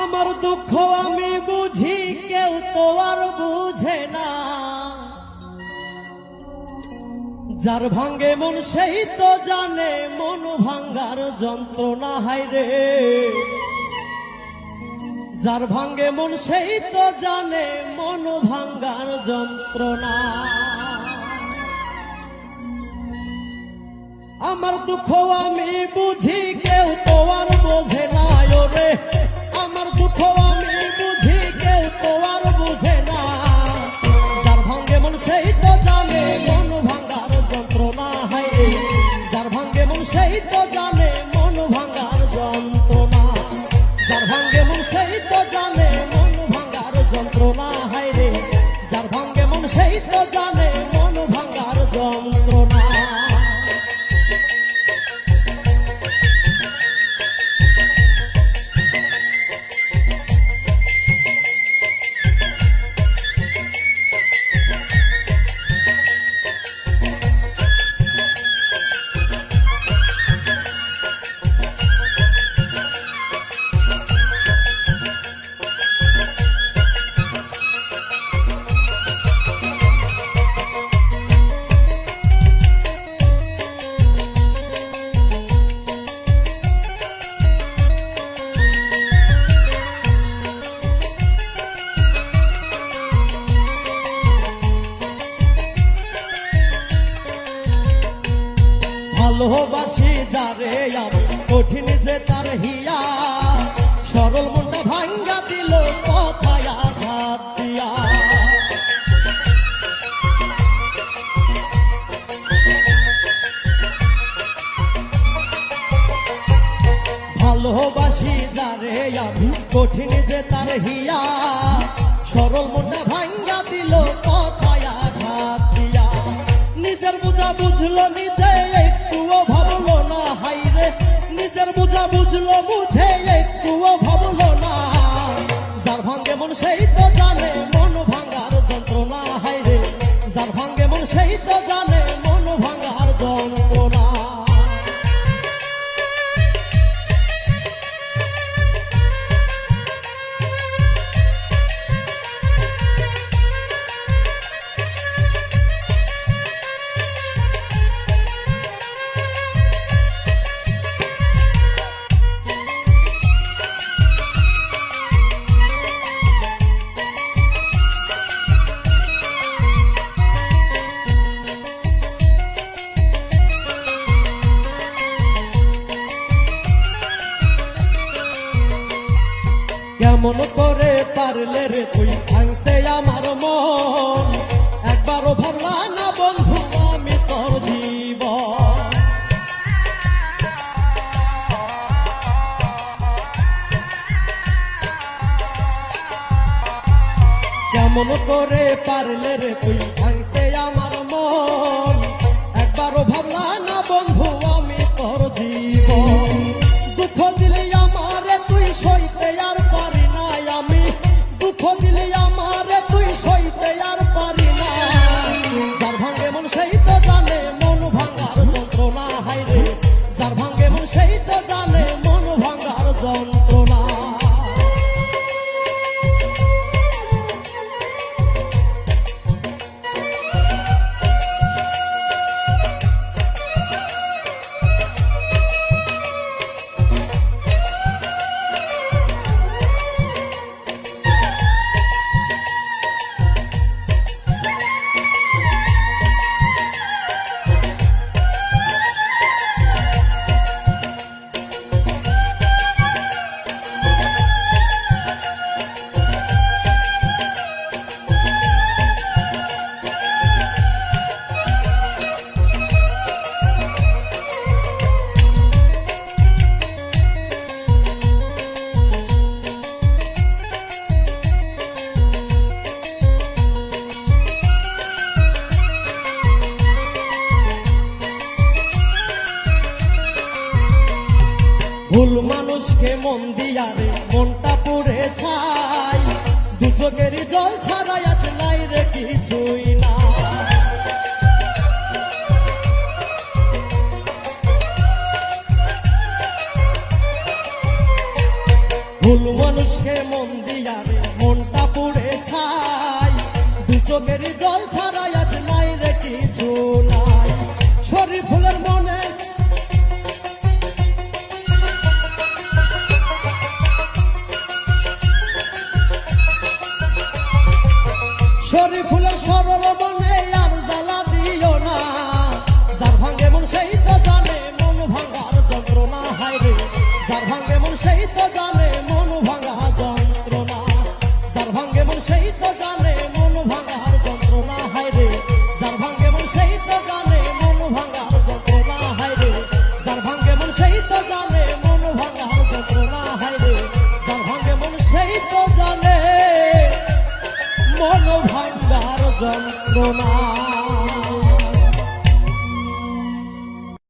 আমার দুঃখ আমি বুঝি, কেউ তো আর বুঝে না। যার ভাঙ্গে মন সেই তো জানে মন ভাঙ্গার যন্ত্রণা। হায় রে, যার ভাঙ্গে মন সেই তো জানে মন ভাঙ্গার যন্ত্রণা। আমার দুঃখ আমি বুঝি, কেউ তো আর বোঝে না। ওরে আমার দুঃখ আমি বুঝি, কেউ তো আর বুঝে না। যার ভাঙ্গে মন সেই তো জানে মন ভাঙ্গার যন্ত্রণা। হায় রে, যার ভাঙ্গে মন সেই তো জানে মন ভাঙ্গার যন্ত্রণা। যার ভাঙ্গে মন সেই তো জানে মন ভাঙ্গার যন্ত্রণা। হায় রে, যার ভাঙ্গে মন সেই তো জানে মন ভাঙ্গার যন্ত্রণা। ভালোবাসি যারে আমি, কঠিন যে তার হিয়া। সরল মনটা ভাঙ্গা দিল কথায় আঘাত দিয়া। ভালোবাসি যারে আমি, কঠিন যে তার হিয়া। সরল মনটা ভাঙ্গা দিল কথায় আঘাত দিয়া। নিজের বোঝা বুঝলো নিজে, একটুও ভাবলো না। হায় রে, নিজের বোঝা বুঝলো বুঝে, একটুও ভাবলো না। যার ভাঙ্গে মন সেই তো জানে মন ভাঙ্গার যন্ত্রণা। হায় রে, যার ভাঙ্গে মন সেই তো জানে মন ভাঙ্গার যন্ত্রণা। কেমন করে পারলে রে তুই ভাঙতে আমার মন? একবারও ভাবলা না বন্ধু আমি তোর জীবন। কেমন করে পারলে রে তুই ভাঙতে আমার মন? একবারও ভাবলা না বন্ধু আমি তোর জীবন। দুঃখ দিলি আমারে তুই সইতে আর পারি না আমি। দুঃখ দিলি আমারে তুই সইতে আর পারি না। যার ভাঙ্গে মন সেই তো জানে মন ভাঙ্গার যন্ত্রণা। হায় রে, যার ভাঙ্গে মন সেই তো জানে মন ভাঙ্গার যন্ত্রণা। ভুল মানুষকে মন দিয়া রে মনটা পুড়ে ছাই। দু চোখেরই জল ছাড়াই আছে নাই রে কিছুই না। ভুল মানুষকে মন দিয়া রে মনটা পুড়ে ছাই, দু চোখের জল ছাড়া আজ নাই রে কিছু নাই। শরীর ফুলের মনে শরীর ফুলের সরল মনে আর জ্বালা দিও না, যার ভাঙ্গে মন সেই তো জানে মন ভাঙার যন্ত্রণা, হায় রে যার ভাঙ্গে মন সেই তো জানে